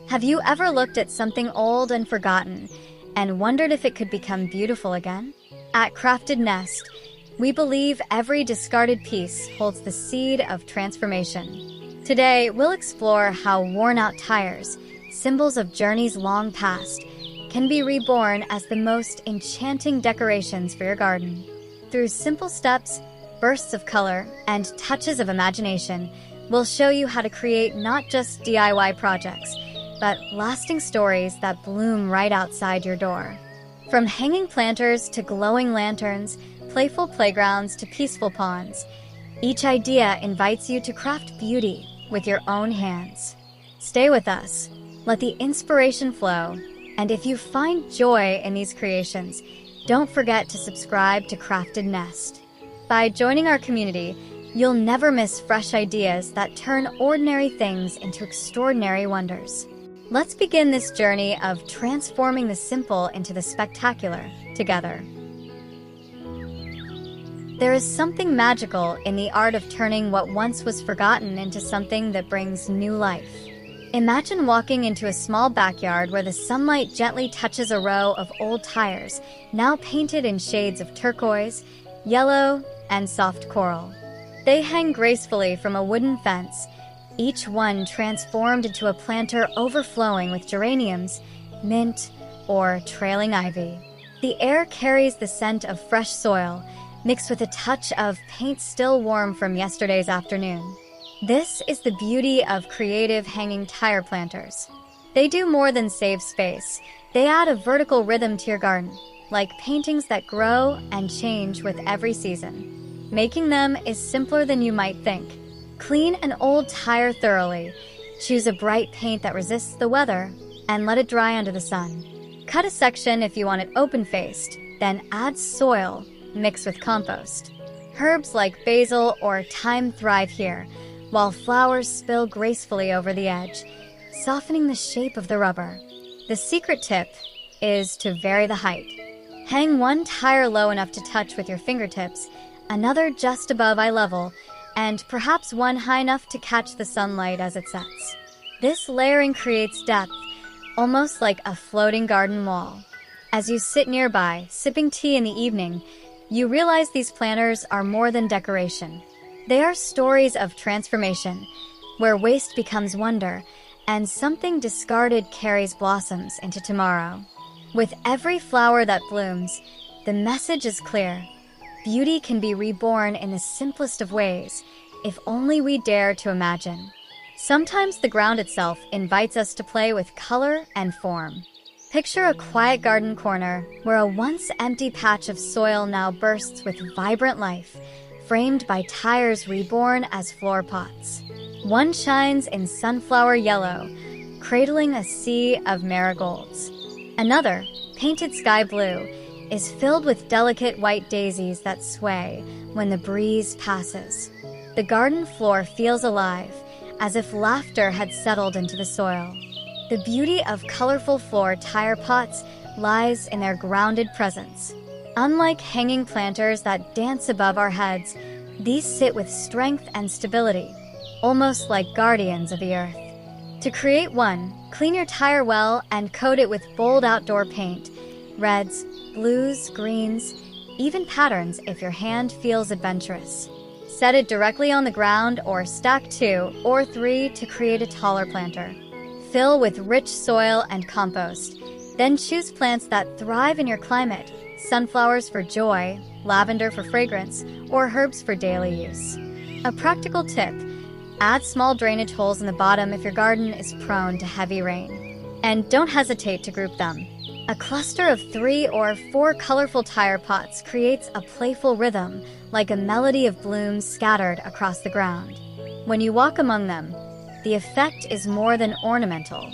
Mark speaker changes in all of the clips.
Speaker 1: Have you ever looked at something old and forgotten and wondered if it could become beautiful again? At Crafted Nest, we believe every discarded piece holds the seed of transformation. Today, we'll explore how worn-out tires, symbols of journeys long past, can be reborn as the most enchanting decorations for your garden. Through simple steps, bursts of color, and touches of imagination, we'll show you how to create not just DIY projects, but lasting stories that bloom right outside your door. From hanging planters to glowing lanterns, playful playgrounds to peaceful ponds, each idea invites you to craft beauty with your own hands. Stay with us, let the inspiration flow, and if you find joy in these creations, don't forget to subscribe to Crafted Nest. By joining our community, you'll never miss fresh ideas that turn ordinary things into extraordinary wonders. Let's begin this journey of transforming the simple into the spectacular together. There is something magical in the art of turning what once was forgotten into something that brings new life. Imagine walking into a small backyard where the sunlight gently touches a row of old tires, now painted in shades of turquoise, yellow, and soft coral. They hang gracefully from a wooden fence, each one transformed into a planter overflowing with geraniums, mint, or trailing ivy. The air carries the scent of fresh soil, mixed with a touch of paint still warm from yesterday's afternoon. This is the beauty of creative hanging tire planters. They do more than save space. They add a vertical rhythm to your garden, like paintings that grow and change with every season. Making them is simpler than you might think. Clean an old tire thoroughly, choose a bright paint that resists the weather, and let it dry under the sun. Cut a section if you want it open-faced, then add soil, mix with compost. Herbs like basil or thyme thrive here, while flowers spill gracefully over the edge, softening the shape of the rubber. The secret tip is to vary the height. Hang one tire low enough to touch with your fingertips, another just above eye level, and perhaps one high enough to catch the sunlight as it sets. This layering creates depth, almost like a floating garden wall. As you sit nearby, sipping tea in the evening, you realize these planters are more than decoration. They are stories of transformation, where waste becomes wonder, and something discarded carries blossoms into tomorrow. With every flower that blooms, the message is clear. Beauty can be reborn in the simplest of ways, if only we dare to imagine. Sometimes the ground itself invites us to play with color and form. Picture a quiet garden corner where a once empty patch of soil now bursts with vibrant life, framed by tires reborn as floor pots. One shines in sunflower yellow, cradling a sea of marigolds. Another, painted sky blue, is filled with delicate white daisies that sway when the breeze passes. The garden floor feels alive, as if laughter had settled into the soil. The beauty of colorful floor tire pots lies in their grounded presence. Unlike hanging planters that dance above our heads, these sit with strength and stability, almost like guardians of the earth. To create one, clean your tire well and coat it with bold outdoor paint, reds, blues, greens, even patterns if your hand feels adventurous. Set it directly on the ground or stack 2 or 3 to create a taller planter. Fill with rich soil and compost. Then choose plants that thrive in your climate, sunflowers for joy, lavender for fragrance, or herbs for daily use. A practical tip: add small drainage holes in the bottom if your garden is prone to heavy rain. And don't hesitate to group them. A cluster of 3 or 4 colorful tire pots creates a playful rhythm, like a melody of blooms scattered across the ground. When you walk among them, the effect is more than ornamental.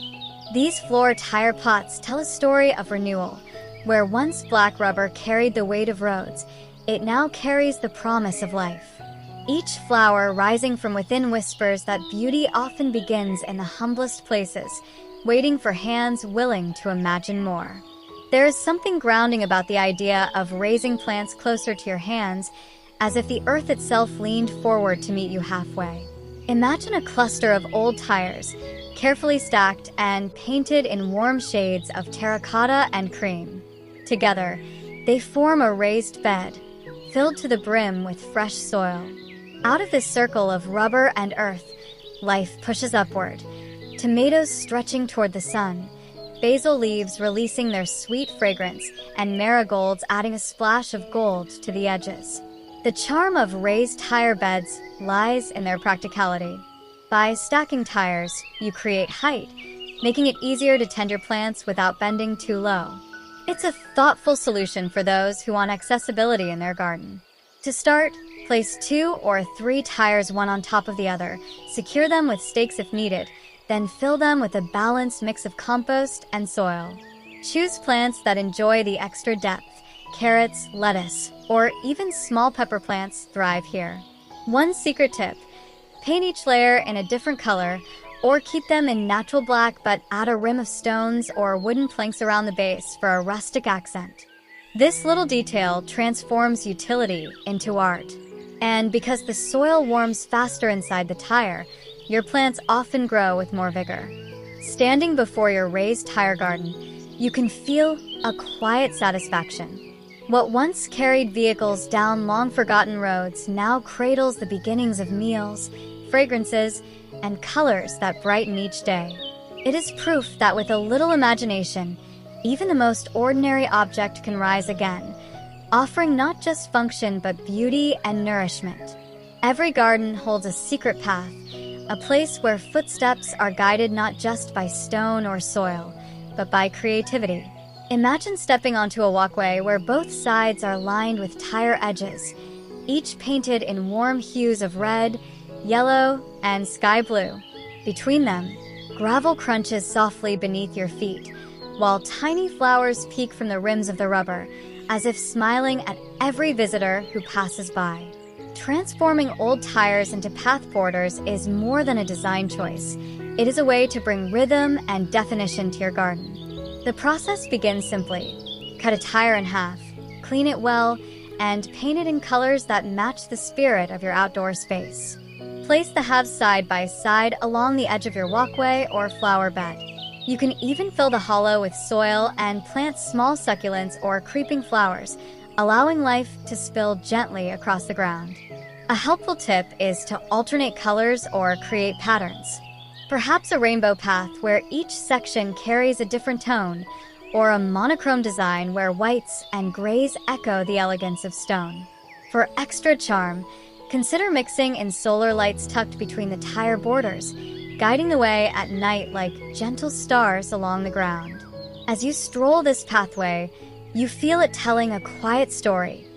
Speaker 1: These floor tire pots tell a story of renewal. Where once black rubber carried the weight of roads, it now carries the promise of life. Each flower rising from within whispers that beauty often begins in the humblest places, waiting for hands willing to imagine more. There is something grounding about the idea of raising plants closer to your hands, as if the earth itself leaned forward to meet you halfway. Imagine a cluster of old tires, carefully stacked and painted in warm shades of terracotta and cream. Together, they form a raised bed, filled to the brim with fresh soil. Out of this circle of rubber and earth, life pushes upward. Tomatoes stretching toward the sun, basil leaves releasing their sweet fragrance, and marigolds adding a splash of gold to the edges. The charm of raised tire beds lies in their practicality. By stacking tires, you create height, making it easier to tend your plants without bending too low. It's a thoughtful solution for those who want accessibility in their garden. To start, place 2 or 3 tires one on top of the other, secure them with stakes if needed, then fill them with a balanced mix of compost and soil. Choose plants that enjoy the extra depth. Carrots, lettuce, or even small pepper plants thrive here. One secret tip: paint each layer in a different color, or keep them in natural black but add a rim of stones or wooden planks around the base for a rustic accent. This little detail transforms utility into art. And because the soil warms faster inside the tire, your plants often grow with more vigor. Standing before your raised tire garden, you can feel a quiet satisfaction. What once carried vehicles down long-forgotten roads now cradles the beginnings of meals, fragrances, and colors that brighten each day. It is proof that with a little imagination, even the most ordinary object can rise again, offering not just function but beauty and nourishment. Every garden holds a secret path, a place where footsteps are guided not just by stone or soil, but by creativity. Imagine stepping onto a walkway where both sides are lined with tire edges, each painted in warm hues of red, yellow, and sky blue. Between them, gravel crunches softly beneath your feet, while tiny flowers peek from the rims of the rubber, as if smiling at every visitor who passes by. Transforming old tires into path borders is more than a design choice. It is a way to bring rhythm and definition to your garden. The process begins simply. Cut a tire in half, clean it well, and paint it in colors that match the spirit of your outdoor space. Place the halves side by side along the edge of your walkway or flower bed. You can even fill the hollow with soil and plant small succulents or creeping flowers, allowing life to spill gently across the ground. A helpful tip is to alternate colors or create patterns. Perhaps a rainbow path where each section carries a different tone, or a monochrome design where whites and grays echo the elegance of stone. For extra charm, consider mixing in solar lights tucked between the tire borders, guiding the way at night like gentle stars along the ground. As you stroll this pathway, you feel it telling a quiet story.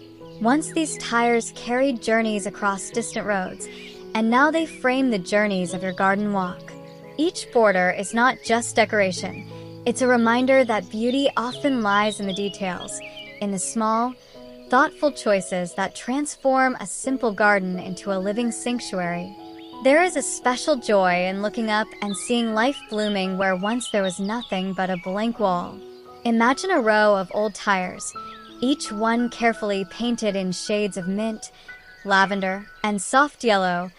Speaker 1: Once these tires carried journeys across distant roads, and now they frame the journeys of your garden walk. Each border is not just decoration. It's a reminder that beauty often lies in the details, in the small, thoughtful choices that transform a simple garden into a living sanctuary. There is a special joy in looking up and seeing life blooming where once there was nothing but a blank wall. Imagine a row of old tires, each one carefully painted in shades of mint, lavender, and soft yellow,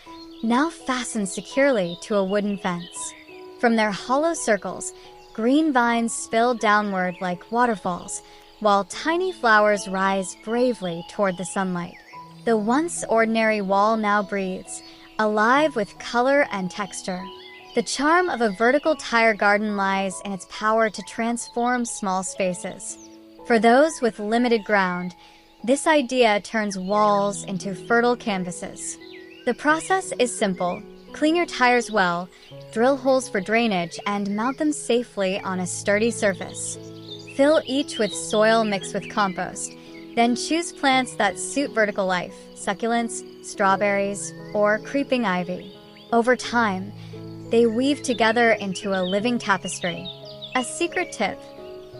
Speaker 1: now fastened securely to a wooden fence. From their hollow circles, green vines spill downward like waterfalls, while tiny flowers rise bravely toward the sunlight. The once ordinary wall now breathes, alive with color and texture. The charm of a vertical tire garden lies in its power to transform small spaces. For those with limited ground, this idea turns walls into fertile canvases. The process is simple. Clean your tires well, drill holes for drainage, and mount them safely on a sturdy surface. Fill each with soil mixed with compost. Then choose plants that suit vertical life, succulents, strawberries, or creeping ivy. Over time, they weave together into a living tapestry. A secret tip: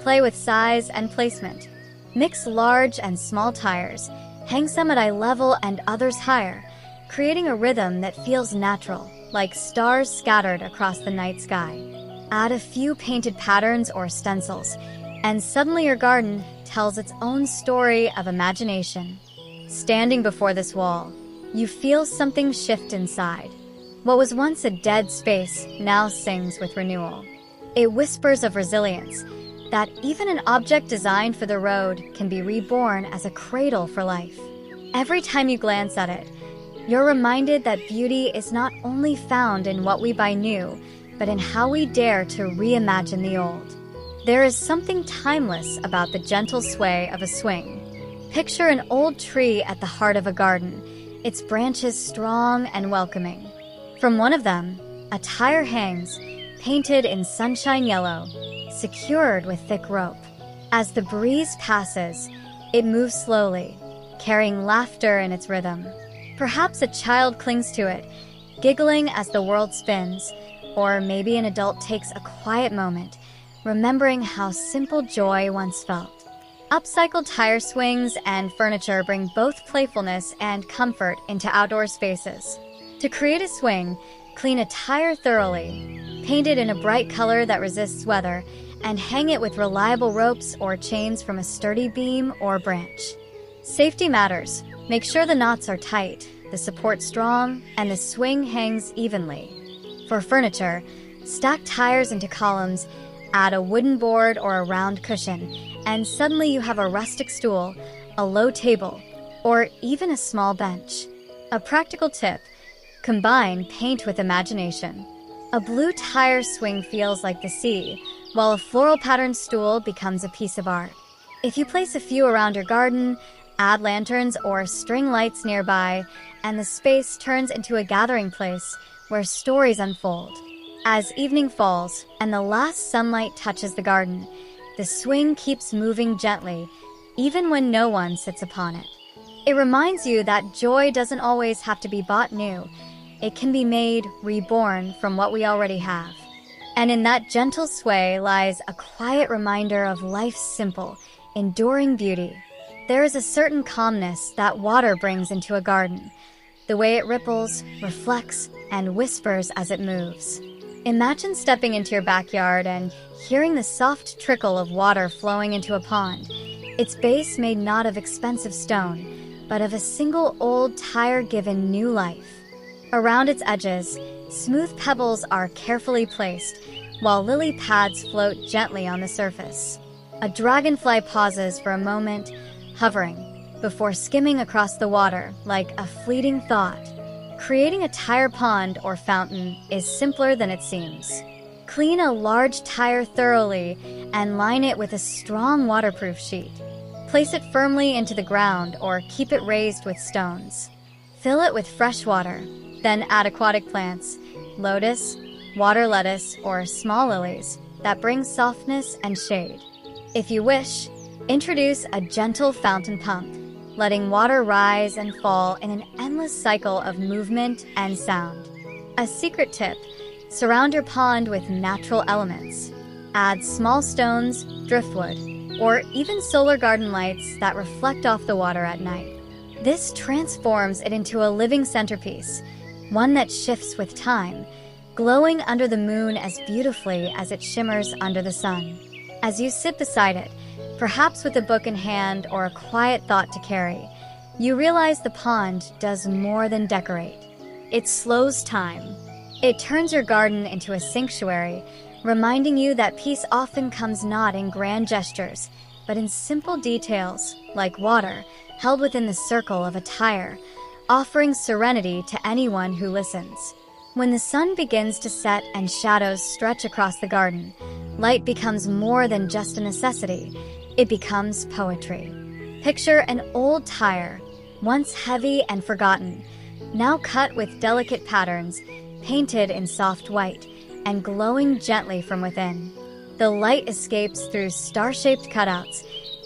Speaker 1: play with size and placement. Mix large and small tires, hang some at eye level and others higher, creating a rhythm that feels natural, like stars scattered across the night sky. Add a few painted patterns or stencils, and suddenly your garden tells its own story of imagination. Standing before this wall, you feel something shift inside. What was once a dead space now sings with renewal. It whispers of resilience, that even an object designed for the road can be reborn as a cradle for life. Every time you glance at it, you're reminded that beauty is not only found in what we buy new, but in how we dare to reimagine the old. There is something timeless about the gentle sway of a swing. Picture an old tree at the heart of a garden, its branches strong and welcoming. From one of them, a tire hangs, painted in sunshine yellow, secured with thick rope. As the breeze passes, it moves slowly, carrying laughter in its rhythm. Perhaps a child clings to it, giggling as the world spins, or maybe an adult takes a quiet moment, remembering how simple joy once felt. Upcycled tire swings and furniture bring both playfulness and comfort into outdoor spaces. To create a swing, clean a tire thoroughly, paint it in a bright color that resists weather, and hang it with reliable ropes or chains from a sturdy beam or branch. Safety matters. Make sure the knots are tight, the support strong, and the swing hangs evenly. For furniture, stack tires into columns, add a wooden board or a round cushion, and suddenly you have a rustic stool, a low table, or even a small bench. A practical tip: combine paint with imagination. A blue tire swing feels like the sea, while a floral patterned stool becomes a piece of art. If you place a few around your garden, add lanterns or string lights nearby, and the space turns into a gathering place where stories unfold. As evening falls and the last sunlight touches the garden, the swing keeps moving gently, even when no one sits upon it. It reminds you that joy doesn't always have to be bought new. It can be made, reborn from what we already have. And in that gentle sway lies a quiet reminder of life's simple, enduring beauty. There is a certain calmness that water brings into a garden, the way it ripples, reflects, and whispers as it moves. Imagine stepping into your backyard and hearing the soft trickle of water flowing into a pond, its base made not of expensive stone, but of a single old tire given new life. Around its edges, smooth pebbles are carefully placed, while lily pads float gently on the surface. A dragonfly pauses for a moment, hovering, before skimming across the water like a fleeting thought. Creating a tire pond or fountain is simpler than it seems. Clean a large tire thoroughly and line it with a strong waterproof sheet. Place it firmly into the ground or keep it raised with stones. Fill it with fresh water, then add aquatic plants, lotus, water lettuce, or small lilies that bring softness and shade. If you wish, introduce a gentle fountain pump, letting water rise and fall in an endless cycle of movement and sound. A secret tip: surround your pond with natural elements. Add small stones, driftwood, or even solar garden lights that reflect off the water at night. This transforms it into a living centerpiece, one that shifts with time, glowing under the moon as beautifully as it shimmers under the sun. As you sit beside it, perhaps with a book in hand or a quiet thought to carry, you realize the pond does more than decorate. It slows time. It turns your garden into a sanctuary, reminding you that peace often comes not in grand gestures, but in simple details, like water held within the circle of a tire, offering serenity to anyone who listens. When the sun begins to set and shadows stretch across the garden, light becomes more than just a necessity. It becomes poetry. Picture an old tire, once heavy and forgotten, now cut with delicate patterns, painted in soft white, and glowing gently from within. The light escapes through star-shaped cutouts,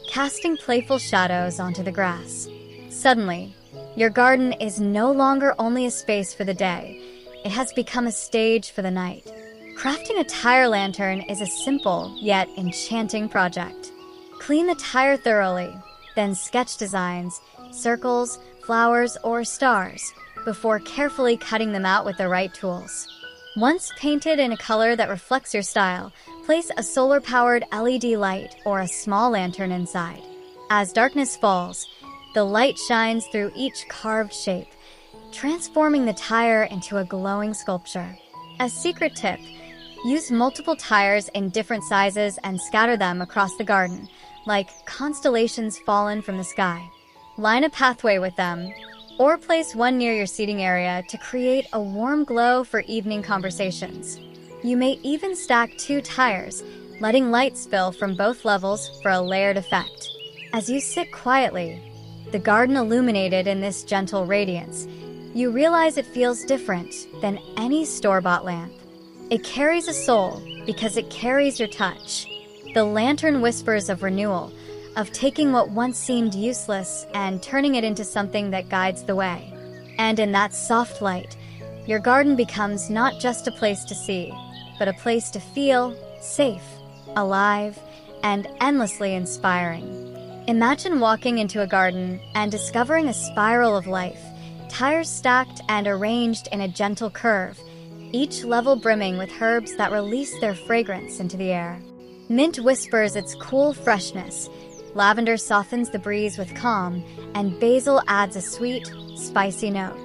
Speaker 1: casting playful shadows onto the grass. Suddenly, your garden is no longer only a space for the day. It has become a stage for the night. Crafting a tire lantern is a simple yet enchanting project. Clean the tire thoroughly, then sketch designs, circles, flowers, or stars, before carefully cutting them out with the right tools. Once painted in a color that reflects your style, place a solar-powered LED light or a small lantern inside. As darkness falls, the light shines through each carved shape, transforming the tire into a glowing sculpture. A secret tip: use multiple tires in different sizes and scatter them across the garden, like constellations fallen from the sky. Line a pathway with them, or place one near your seating area to create a warm glow for evening conversations. You may even stack 2 tires, letting light spill from both levels for a layered effect. As you sit quietly, the garden illuminated in this gentle radiance, you realize it feels different than any store-bought lamp. It carries a soul because it carries your touch. The lantern whispers of renewal, of taking what once seemed useless and turning it into something that guides the way. And in that soft light, your garden becomes not just a place to see, but a place to feel safe, alive, and endlessly inspiring. Imagine walking into a garden and discovering a spiral of life, tires stacked and arranged in a gentle curve, each level brimming with herbs that release their fragrance into the air. Mint whispers its cool freshness, lavender softens the breeze with calm, and basil adds a sweet, spicy note.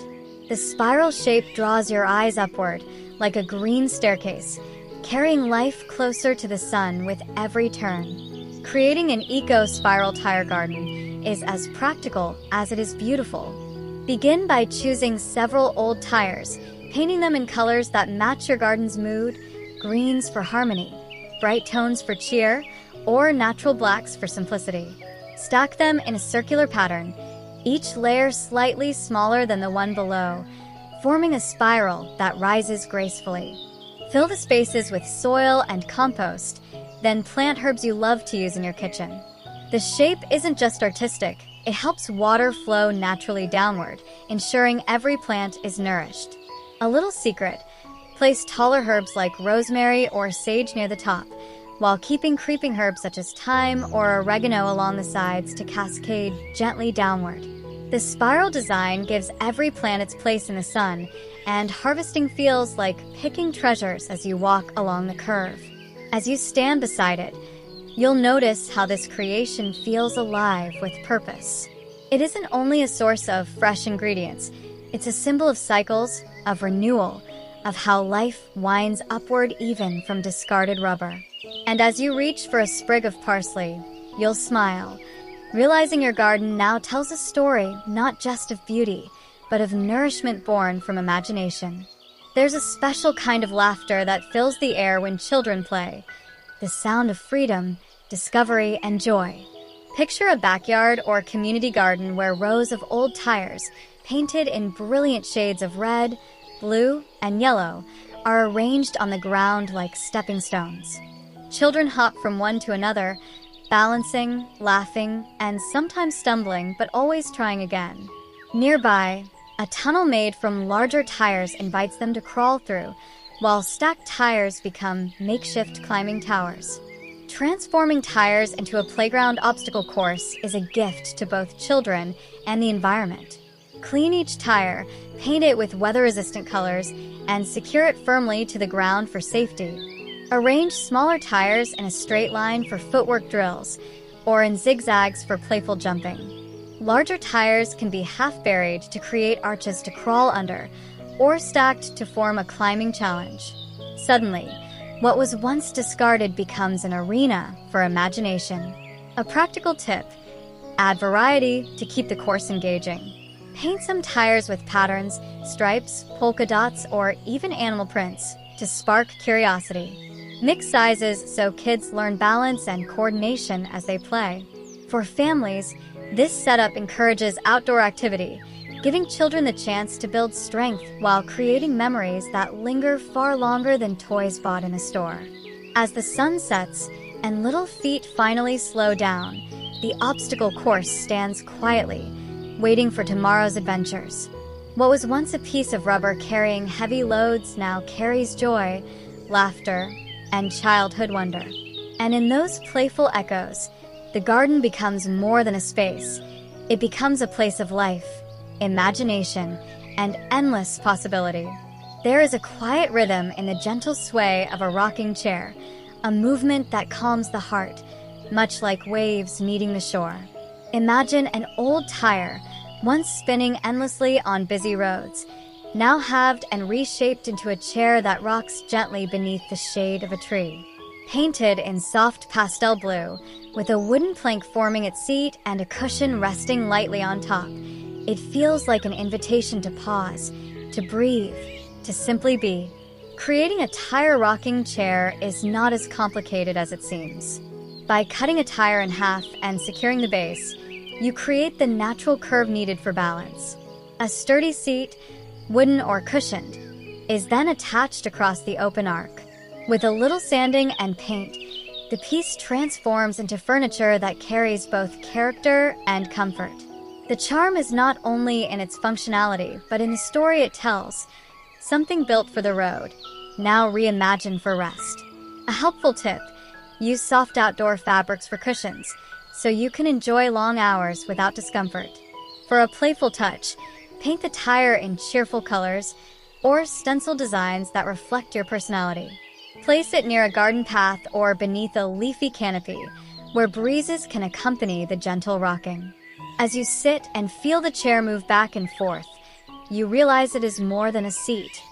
Speaker 1: The spiral shape draws your eyes upward, like a green staircase, carrying life closer to the sun with every turn. Creating an eco-spiral tire garden is as practical as it is beautiful. Begin by choosing several old tires, painting them in colors that match your garden's mood: greens for harmony, bright tones for cheer, or natural blacks for simplicity. Stack them in a circular pattern, each layer slightly smaller than the one below, forming a spiral that rises gracefully. Fill the spaces with soil and compost, then plant herbs you love to use in your kitchen. The shape isn't just artistic, it helps water flow naturally downward, ensuring every plant is nourished. A little secret: place taller herbs like rosemary or sage near the top, while keeping creeping herbs such as thyme or oregano along the sides to cascade gently downward. The spiral design gives every plant its place in the sun, and harvesting feels like picking treasures as you walk along the curve. As you stand beside it, you'll notice how this creation feels alive with purpose. It isn't only a source of fresh ingredients, it's a symbol of cycles, of renewal, of how life winds upward even from discarded rubber. And as you reach for a sprig of parsley, you'll smile, realizing your garden now tells a story not just of beauty, but of nourishment born from imagination. There's a special kind of laughter that fills the air when children play, the sound of freedom, discovery, and joy. Picture a backyard or community garden where rows of old tires, painted in brilliant shades of red, blue, and yellow, are arranged on the ground like stepping stones. Children hop from one to another, balancing, laughing, and sometimes stumbling, but always trying again. Nearby, a tunnel made from larger tires invites them to crawl through, while stacked tires become makeshift climbing towers. Transforming tires into a playground obstacle course is a gift to both children and the environment. Clean each tire, paint it with weather-resistant colors, and secure it firmly to the ground for safety. Arrange smaller tires in a straight line for footwork drills, or in zigzags for playful jumping. Larger tires can be half-buried to create arches to crawl under, or stacked to form a climbing challenge. Suddenly, what was once discarded becomes an arena for imagination. A practical tip: add variety to keep the course engaging. Paint some tires with patterns, stripes, polka dots, or even animal prints to spark curiosity. Mix sizes so kids learn balance and coordination as they play. For families, this setup encourages outdoor activity, giving children the chance to build strength while creating memories that linger far longer than toys bought in a store. As the sun sets and little feet finally slow down, the obstacle course stands quietly, waiting for tomorrow's adventures. What was once a piece of rubber carrying heavy loads now carries joy, laughter, and childhood wonder. And in those playful echoes, the garden becomes more than a space. It becomes a place of life, imagination, and endless possibility. There is a quiet rhythm in the gentle sway of a rocking chair, a movement that calms the heart, much like waves meeting the shore. Imagine an old tire, once spinning endlessly on busy roads, now halved and reshaped into a chair that rocks gently beneath the shade of a tree. Painted in soft pastel blue, with a wooden plank forming its seat and a cushion resting lightly on top, it feels like an invitation to pause, to breathe, to simply be. Creating a tire rocking chair is not as complicated as it seems. By cutting a tire in half and securing the base, you create the natural curve needed for balance. A sturdy seat, wooden or cushioned, is then attached across the open arc. With a little sanding and paint, the piece transforms into furniture that carries both character and comfort. The charm is not only in its functionality, but in the story it tells. Something built for the road, now reimagined for rest. A helpful tip: use soft outdoor fabrics for cushions, so you can enjoy long hours without discomfort. For a playful touch, paint the tire in cheerful colors or stencil designs that reflect your personality. Place it near a garden path or beneath a leafy canopy, where breezes can accompany the gentle rocking. As you sit and feel the chair move back and forth, you realize it is more than a seat.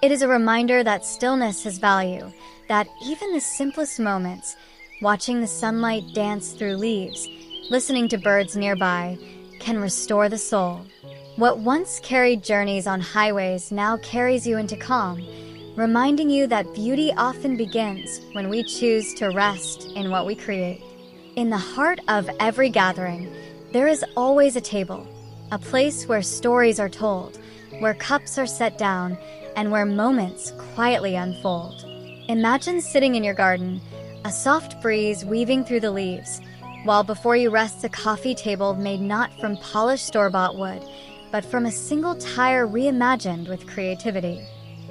Speaker 1: It is a reminder that stillness has value, that even the simplest moments, watching the sunlight dance through leaves, listening to birds nearby, can restore the soul. What once carried journeys on highways now carries you into calm, reminding you that beauty often begins when we choose to rest in what we create. In the heart of every gathering, there is always a table, a place where stories are told, where cups are set down, and where moments quietly unfold. Imagine sitting in your garden, a soft breeze weaving through the leaves, while before you rests a coffee table made not from polished store-bought wood, but from a single tire reimagined with creativity.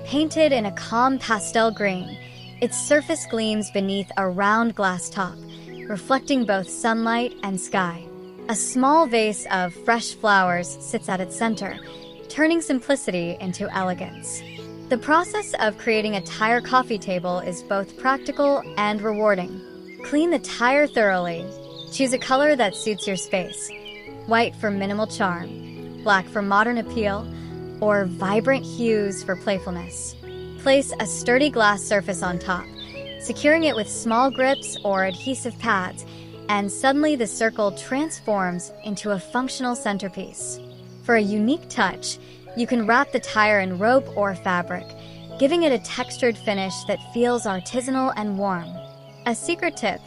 Speaker 1: Painted in a calm pastel green, its surface gleams beneath a round glass top, reflecting both sunlight and sky. A small vase of fresh flowers sits at its center, turning simplicity into elegance. The process of creating a tire coffee table is both practical and rewarding. Clean the tire thoroughly. Choose a color that suits your space: white for minimal charm, black for modern appeal, or vibrant hues for playfulness. Place a sturdy glass surface on top, securing it with small grips or adhesive pads, and suddenly the circle transforms into a functional centerpiece. For a unique touch, you can wrap the tire in rope or fabric, giving it a textured finish that feels artisanal and warm. A secret tip: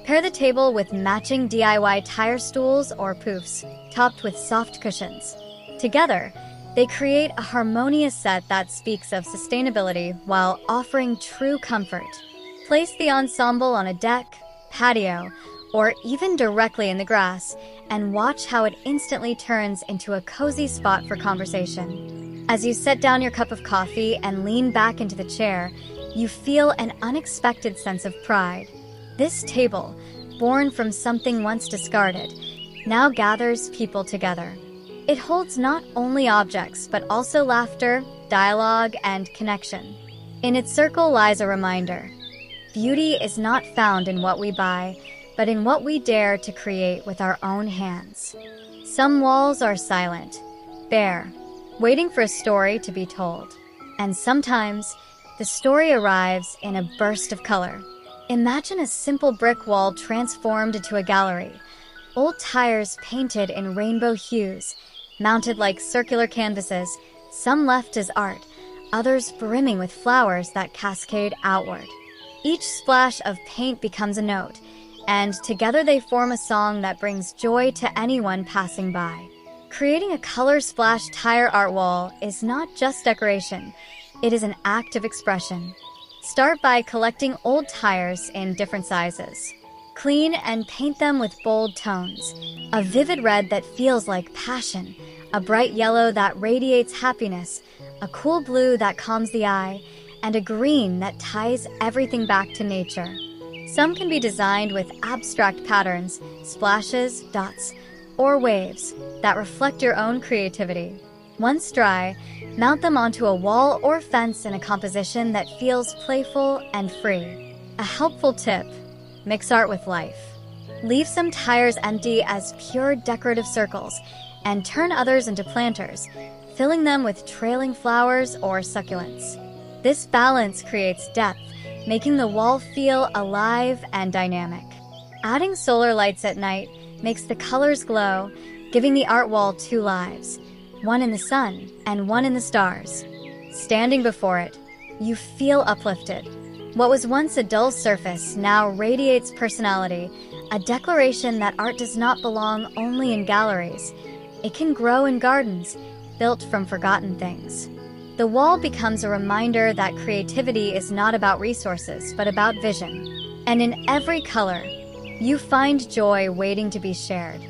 Speaker 1: pair the table with matching DIY tire stools or poofs, topped with soft cushions. Together, they create a harmonious set that speaks of sustainability while offering true comfort. Place the ensemble on a deck, patio, or even directly in the grass, and watch how it instantly turns into a cozy spot for conversation. As you set down your cup of coffee and lean back into the chair, you feel an unexpected sense of pride. This table, born from something once discarded, now gathers people together. It holds not only objects, but also laughter, dialogue, and connection. In its circle lies a reminder: beauty is not found in what we buy, but in what we dare to create with our own hands. Some walls are silent, bare, waiting for a story to be told. And sometimes, the story arrives in a burst of color. Imagine a simple brick wall transformed into a gallery, old tires painted in rainbow hues, mounted like circular canvases, some left as art, others brimming with flowers that cascade outward. Each splash of paint becomes a note, and together they form a song that brings joy to anyone passing by. Creating a color-splashed tire art wall is not just decoration, it is an act of expression. Start by collecting old tires in different sizes. Clean and paint them with bold tones: a vivid red that feels like passion, a bright yellow that radiates happiness, a cool blue that calms the eye, and a green that ties everything back to nature. Some can be designed with abstract patterns, splashes, dots, or waves that reflect your own creativity. Once dry, mount them onto a wall or fence in a composition that feels playful and free. A helpful tip: mix art with life. Leave some tires empty as pure decorative circles, and turn others into planters, filling them with trailing flowers or succulents. This balance creates depth, making the wall feel alive and dynamic. Adding solar lights at night makes the colors glow, giving the art wall two lives, one in the sun and one in the stars. Standing before it, you feel uplifted. What was once a dull surface now radiates personality, a declaration that art does not belong only in galleries. It can grow in gardens, built from forgotten things. The wall becomes a reminder that creativity is not about resources, but about vision. And in every color, you find joy waiting to be shared.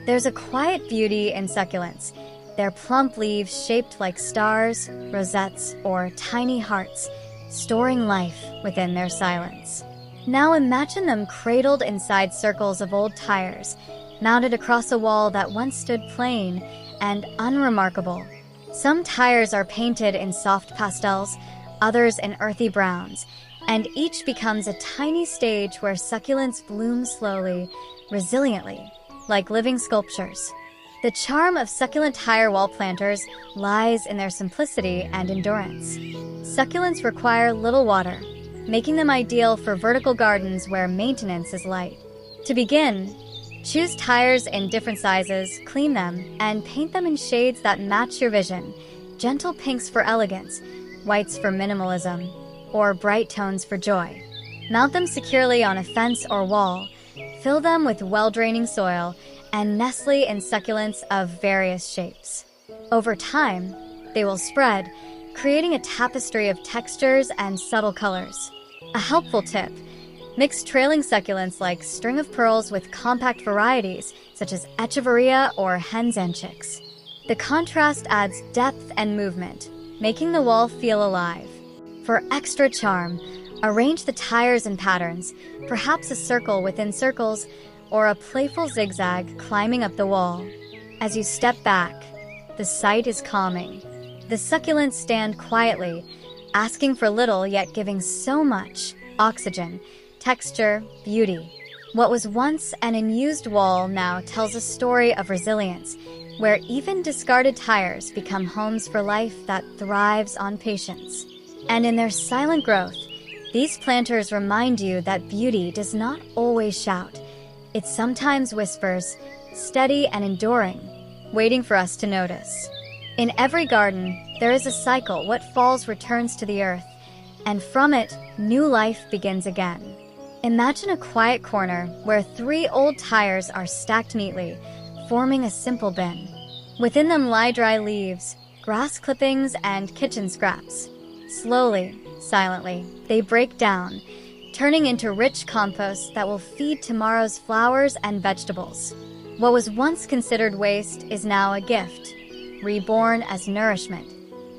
Speaker 1: There's a quiet beauty in succulents, their plump leaves shaped like stars, rosettes, or tiny hearts, storing life within their silence. Now imagine them cradled inside circles of old tires, mounted across a wall that once stood plain and unremarkable. Some tires are painted in soft pastels, others in earthy browns, and each becomes a tiny stage where succulents bloom slowly, resiliently, like living sculptures. The charm of succulent tire wall planters lies in their simplicity and endurance. Succulents require little water, making them ideal for vertical gardens where maintenance is light. To begin, choose tires in different sizes, clean them, and paint them in shades that match your vision. Gentle pinks for elegance, whites for minimalism, or bright tones for joy. Mount them securely on a fence or wall, fill them with well-draining soil, and nestle in succulents of various shapes. Over time, they will spread, creating a tapestry of textures and subtle colors. A helpful tip: mix trailing succulents like string of pearls with compact varieties such as echeveria or hens and chicks. The contrast adds depth and movement, making the wall feel alive. For extra charm, arrange the tires in patterns, perhaps a circle within circles or a playful zigzag climbing up the wall. As you step back, the sight is calming. The succulents stand quietly, asking for little yet giving so much: oxygen, texture, beauty. What was once an unused wall now tells a story of resilience, where even discarded tires become homes for life that thrives on patience. And in their silent growth, these planters remind you that beauty does not always shout. It sometimes whispers, steady and enduring, waiting for us to notice. In every garden, there is a cycle. What falls returns to the earth, and from it, new life begins again. Imagine a quiet corner where 3 old tires are stacked neatly, forming a simple bin. Within them lie dry leaves, grass clippings, and kitchen scraps. Slowly, silently, they break down, turning into rich compost that will feed tomorrow's flowers and vegetables. What was once considered waste is now a gift, reborn as nourishment.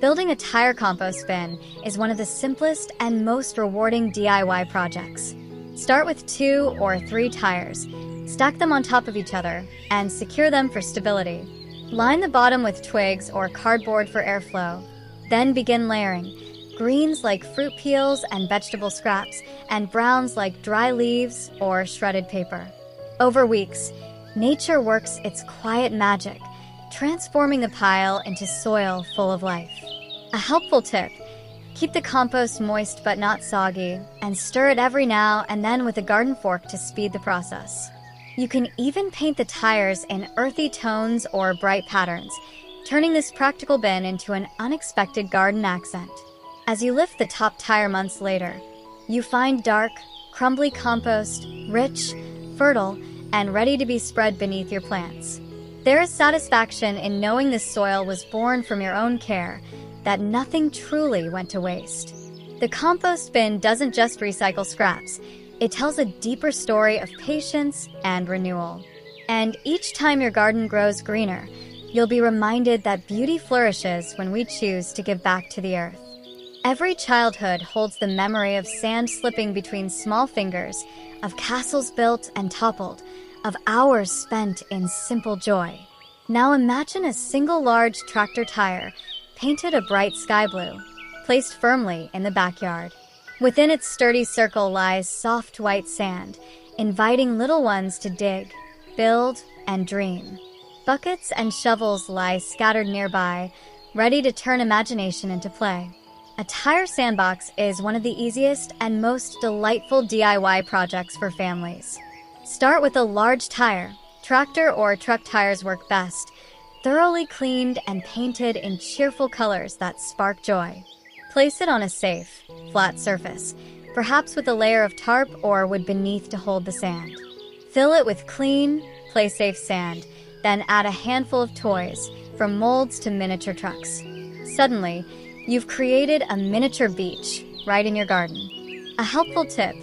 Speaker 1: Building a tire compost bin is one of the simplest and most rewarding DIY projects. Start with 2 or 3 tires, stack them on top of each other, and secure them for stability. Line the bottom with twigs or cardboard for airflow. Then begin layering: greens like fruit peels and vegetable scraps, and browns like dry leaves or shredded paper. Over weeks, nature works its quiet magic, transforming the pile into soil full of life. A helpful tip: keep the compost moist but not soggy, and stir it every now and then with a garden fork to speed the process. You can even paint the tires in earthy tones or bright patterns, turning this practical bin into an unexpected garden accent. As you lift the top tire months later, you find dark, crumbly compost, rich, fertile, and ready to be spread beneath your plants. There is satisfaction in knowing this soil was born from your own care, that nothing truly went to waste. The compost bin doesn't just recycle scraps, it tells a deeper story of patience and renewal. And each time your garden grows greener, you'll be reminded that beauty flourishes when we choose to give back to the earth. Every childhood holds the memory of sand slipping between small fingers, of castles built and toppled, of hours spent in simple joy. Now imagine a single large tractor tire, painted a bright sky blue, placed firmly in the backyard. Within its sturdy circle lies soft white sand, inviting little ones to dig, build, and dream. Buckets and shovels lie scattered nearby, ready to turn imagination into play. A tire sandbox is one of the easiest and most delightful DIY projects for families. Start with a large tire. Tractor or truck tires work best, thoroughly cleaned and painted in cheerful colors that spark joy. Place it on a safe, flat surface, perhaps with a layer of tarp or wood beneath to hold the sand. Fill it with clean, play-safe sand, then add a handful of toys, from molds to miniature trucks. Suddenly, you've created a miniature beach right in your garden. A helpful tip: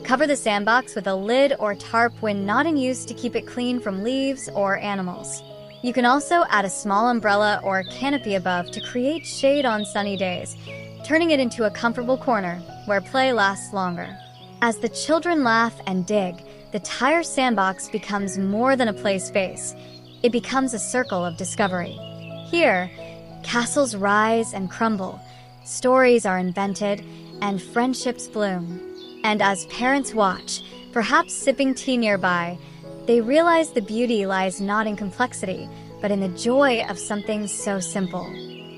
Speaker 1: cover the sandbox with a lid or tarp when not in use to keep it clean from leaves or animals. You can also add a small umbrella or canopy above to create shade on sunny days, turning it into a comfortable corner where play lasts longer. As the children laugh and dig, the tire sandbox becomes more than a play space. It becomes a circle of discovery. Here, castles rise and crumble, stories are invented, and friendships bloom. And as parents watch, perhaps sipping tea nearby, they realize the beauty lies not in complexity, but in the joy of something so simple.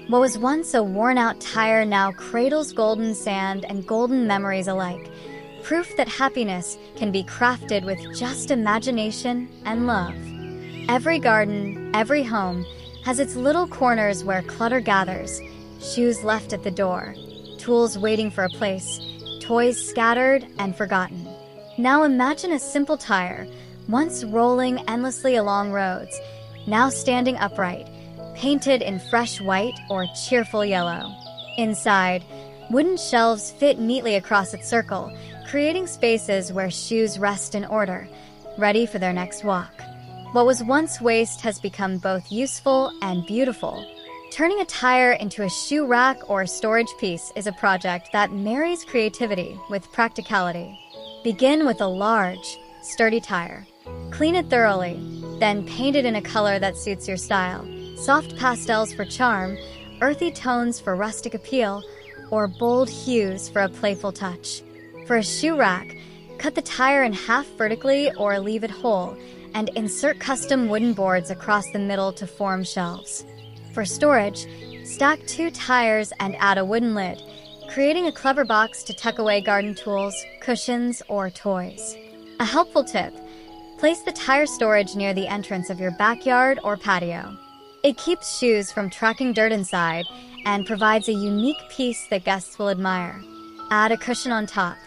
Speaker 1: What was once a worn-out tire now cradles golden sand and golden memories alike, proof that happiness can be crafted with just imagination and love. Every garden, every home, has its little corners where clutter gathers, shoes left at the door, tools waiting for a place, toys scattered and forgotten. Now imagine a simple tire, once rolling endlessly along roads, now standing upright, painted in fresh white or cheerful yellow. Inside, wooden shelves fit neatly across its circle, creating spaces where shoes rest in order, ready for their next walk. What was once waste has become both useful and beautiful. Turning a tire into a shoe rack or storage piece is a project that marries creativity with practicality. Begin with a large, sturdy tire. Clean it thoroughly, then paint it in a color that suits your style. Soft pastels for charm, earthy tones for rustic appeal, or bold hues for a playful touch. For a shoe rack, cut the tire in half vertically or leave it whole, and insert custom wooden boards across the middle to form shelves. For storage, stack 2 tires and add a wooden lid, creating a clever box to tuck away garden tools, cushions, or toys. A helpful tip: place the tire storage near the entrance of your backyard or patio. It keeps shoes from tracking dirt inside and provides a unique piece that guests will admire. Add a cushion on top,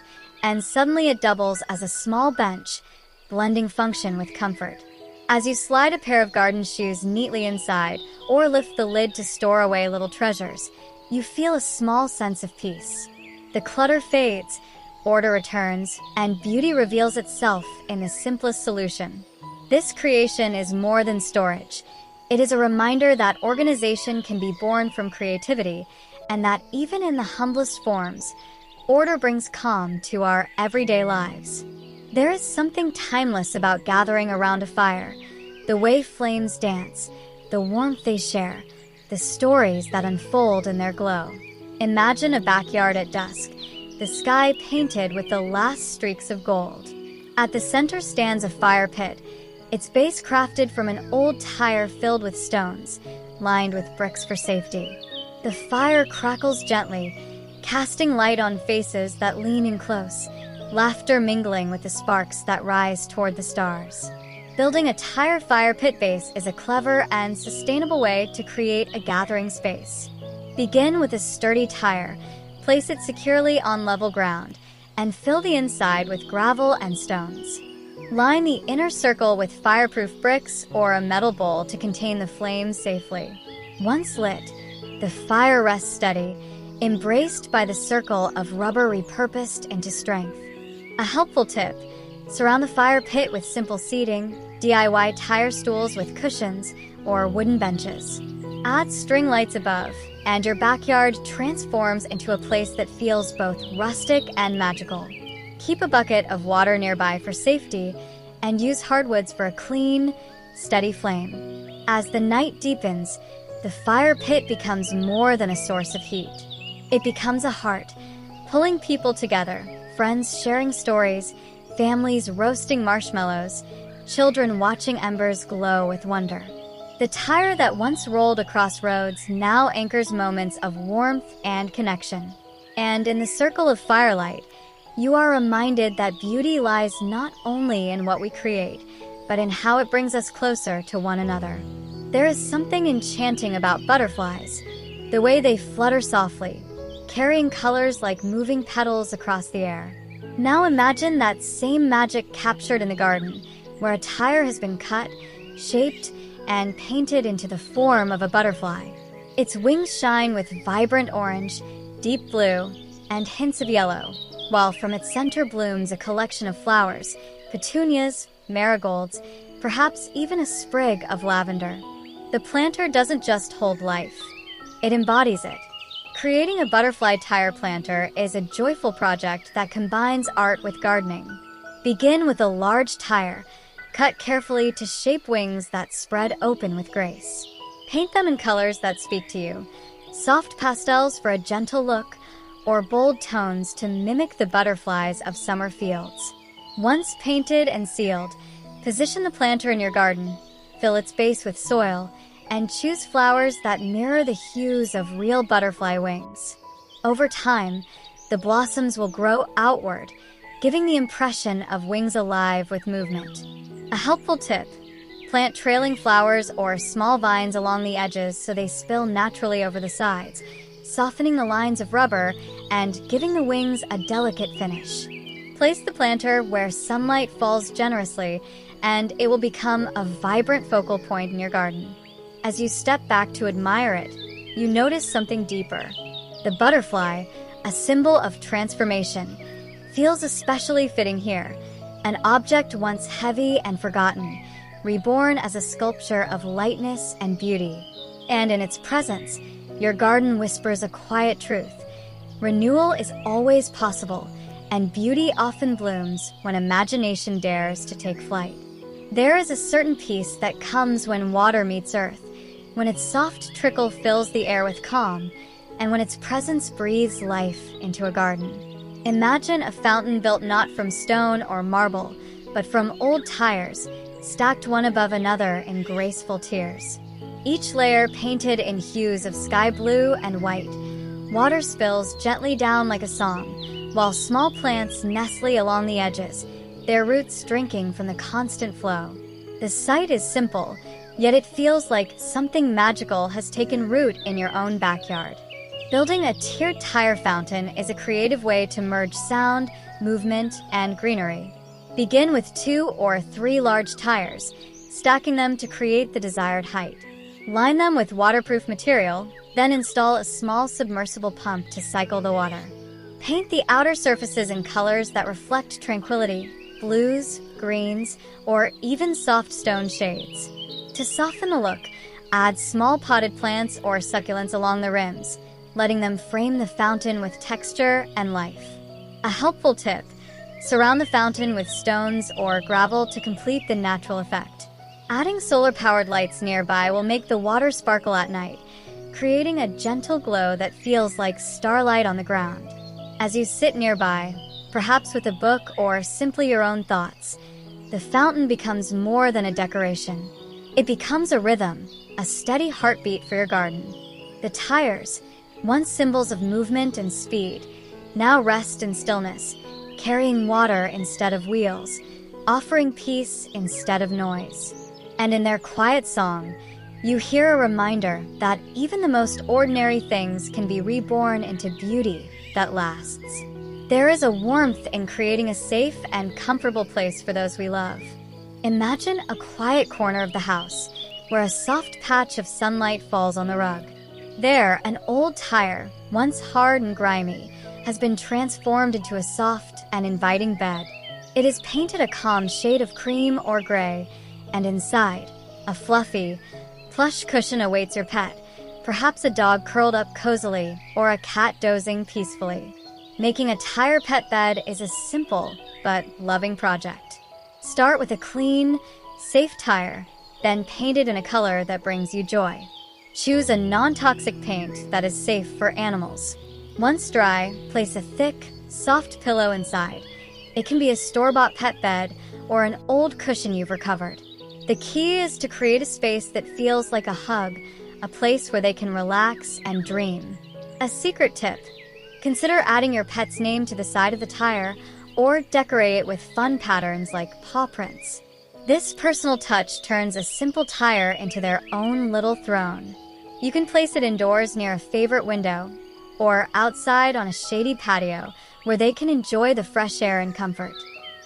Speaker 1: and suddenly it doubles as a small bench, blending function with comfort. As you slide a pair of garden shoes neatly inside or lift the lid to store away little treasures, you feel a small sense of peace. The clutter fades, order returns, and beauty reveals itself in the simplest solution. This creation is more than storage. It is a reminder that organization can be born from creativity, and that even in the humblest forms, order brings calm to our everyday lives. There is something timeless about gathering around a fire, the way flames dance, the warmth they share, the stories that unfold in their glow. Imagine a backyard at dusk, the sky painted with the last streaks of gold. At the center stands a fire pit, its base crafted from an old tire filled with stones, lined with bricks for safety. The fire crackles gently, casting light on faces that lean in close, laughter mingling with the sparks that rise toward the stars. Building a tire fire pit base is a clever and sustainable way to create a gathering space. Begin with a sturdy tire, place it securely on level ground, and fill the inside with gravel and stones. Line the inner circle with fireproof bricks or a metal bowl to contain the flames safely. Once lit, the fire rests steady, embraced by the circle of rubber repurposed into strength. A helpful tip: surround the fire pit with simple seating, DIY tire stools with cushions, or wooden benches. Add string lights above, and your backyard transforms into a place that feels both rustic and magical. Keep a bucket of water nearby for safety, and use hardwoods for a clean, steady flame. As the night deepens, the fire pit becomes more than a source of heat. It becomes a heart, pulling people together, friends sharing stories, families roasting marshmallows, children watching embers glow with wonder. The tire that once rolled across roads now anchors moments of warmth and connection. And in the circle of firelight, you are reminded that beauty lies not only in what we create, but in how it brings us closer to one another. There is something enchanting about butterflies, the way they flutter softly, carrying colors like moving petals across the air. Now imagine that same magic captured in the garden, where a tire has been cut, shaped, and painted into the form of a butterfly. Its wings shine with vibrant orange, deep blue, and hints of yellow, while from its center blooms a collection of flowers, petunias, marigolds, perhaps even a sprig of lavender. The planter doesn't just hold life, it embodies it. Creating a butterfly tire planter is a joyful project that combines art with gardening. Begin with a large tire, cut carefully to shape wings that spread open with grace. Paint them in colors that speak to you, soft pastels for a gentle look, or bold tones to mimic the butterflies of summer fields. Once painted and sealed, position the planter in your garden, fill its base with soil, and choose flowers that mirror the hues of real butterfly wings. Over time, the blossoms will grow outward, giving the impression of wings alive with movement. A helpful tip: plant trailing flowers or small vines along the edges so they spill naturally over the sides, softening the lines of rubber and giving the wings a delicate finish. Place the planter where sunlight falls generously, and it will become a vibrant focal point in your garden. As you step back to admire it, you notice something deeper. The butterfly, a symbol of transformation, feels especially fitting here, an object once heavy and forgotten, reborn as a sculpture of lightness and beauty. And in its presence, your garden whispers a quiet truth. Renewal is always possible, and beauty often blooms when imagination dares to take flight. There is a certain peace that comes when water meets earth, when its soft trickle fills the air with calm, and when its presence breathes life into a garden. Imagine a fountain built not from stone or marble, but from old tires, stacked one above another in graceful tiers. Each layer painted in hues of sky blue and white. Water spills gently down like a song, while small plants nestle along the edges, their roots drinking from the constant flow. The sight is simple, yet it feels like something magical has taken root in your own backyard. Building a tiered tire fountain is a creative way to merge sound, movement, and greenery. Begin with 2 or 3 large tires, stacking them to create the desired height. Line them with waterproof material, then install a small submersible pump to cycle the water. Paint the outer surfaces in colors that reflect tranquility, blues, greens, or even soft stone shades. To soften the look, add small potted plants or succulents along the rims, letting them frame the fountain with texture and life. A helpful tip: surround the fountain with stones or gravel to complete the natural effect. Adding solar-powered lights nearby will make the water sparkle at night, creating a gentle glow that feels like starlight on the ground. As you sit nearby, perhaps with a book or simply your own thoughts, the fountain becomes more than a decoration. It becomes a rhythm, a steady heartbeat for your garden. The tires, once symbols of movement and speed, now rest in stillness, carrying water instead of wheels, offering peace instead of noise. And in their quiet song, you hear a reminder that even the most ordinary things can be reborn into beauty that lasts. There is a warmth in creating a safe and comfortable place for those we love. Imagine a quiet corner of the house where a soft patch of sunlight falls on the rug. There, an old tire, once hard and grimy, has been transformed into a soft and inviting bed. It is painted a calm shade of cream or gray, and inside, a fluffy, plush cushion awaits your pet, perhaps a dog curled up cozily or a cat dozing peacefully. Making a tire pet bed is a simple but loving project. Start with a clean, safe tire, then paint it in a color that brings you joy. Choose a non-toxic paint that is safe for animals. Once dry, place a thick, soft pillow inside. It can be a store-bought pet bed or an old cushion you've recovered. The key is to create a space that feels like a hug, a place where they can relax and dream. A secret tip: consider adding your pet's name to the side of the tire or decorate it with fun patterns like paw prints. This personal touch turns a simple tire into their own little throne. You can place it indoors near a favorite window or outside on a shady patio where they can enjoy the fresh air and comfort.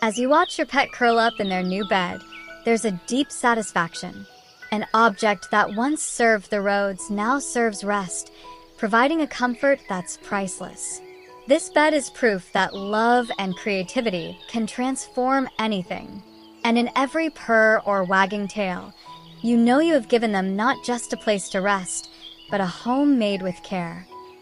Speaker 1: As you watch your pet curl up in their new bed, there's a deep satisfaction. An object that once served the roads now serves rest, providing a comfort that's priceless. This bed is proof that love and creativity can transform anything. And in every purr or wagging tail, you know you have given them not just a place to rest, but a home made with care.